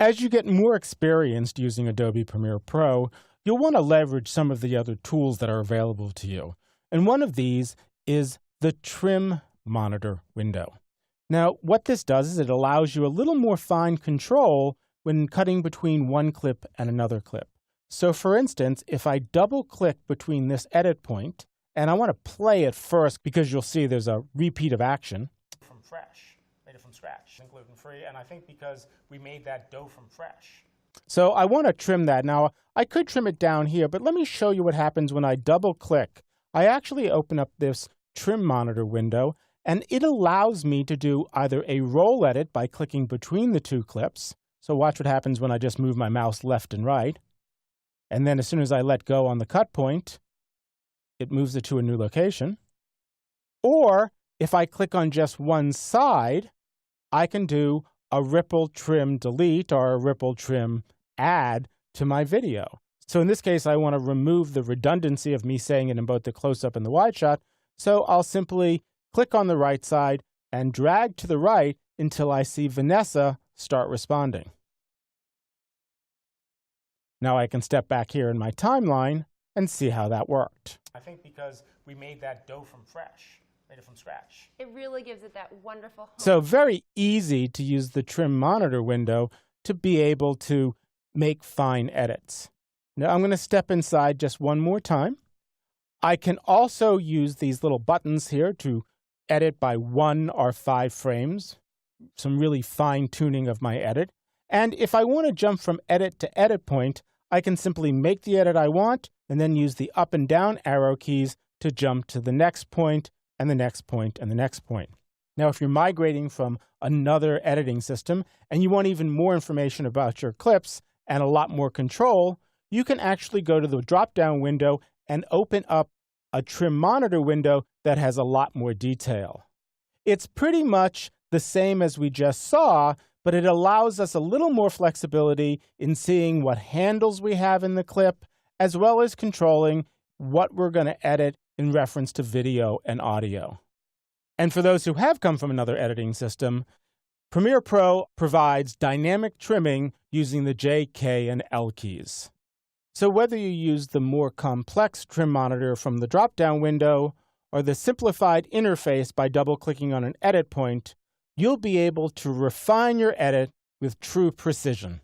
As you get more experienced using Adobe Premiere Pro, you'll want to leverage some of the other tools that are available to you. And one of these is the Trim Monitor window. Now, what this does is it allows you a little more fine control when cutting between one clip and another clip. So for instance, if I double-click between this edit point, and I want to play it first because you'll see there's a repeat of action. From fresh, made it from scratch, and gluten-free, and I think because we made that dough from fresh. So I want to trim that. Now, I could trim it down here, but let me show you what happens when I double-click. I actually open up this Trim Monitor window, and it allows me to do either a roll edit by clicking between the two clips. So watch what happens when I just move my mouse left and right. And then as soon as I let go on the cut point, it moves it to a new location. Or if I click on just one side, I can do a ripple trim delete or a ripple trim add to my video. So in this case, I want to remove the redundancy of me saying it in both the close-up and the wide shot. So I'll simply click on the right side and drag to the right until I see Vanessa start responding. Now I can step back here in my timeline and see how that worked. I think because we made that dough from fresh, made it from scratch. It really gives it that wonderful home. So very easy to use the Trim Monitor window to be able to make fine edits. Now I'm going to step inside just one more time. I can also use these little buttons here to edit by 1 or 5 frames, some really fine tuning of my edit. And if I want to jump from edit to edit point, I can simply make the edit I want and then use the up and down arrow keys to jump to the next point and the next point and the next point. Now, if you're migrating from another editing system and you want even more information about your clips and a lot more control, you can actually go to the drop-down window and open up a Trim Monitor window that has a lot more detail. It's pretty much the same as we just saw, but it allows us a little more flexibility in seeing what handles we have in the clip, as well as controlling what we're going to edit in reference to video and audio. And for those who have come from another editing system, Premiere Pro provides dynamic trimming using the J, K, and L keys. So whether you use the more complex Trim Monitor from the drop-down window or the simplified interface by double-clicking on an edit point, you'll be able to refine your edit with true precision.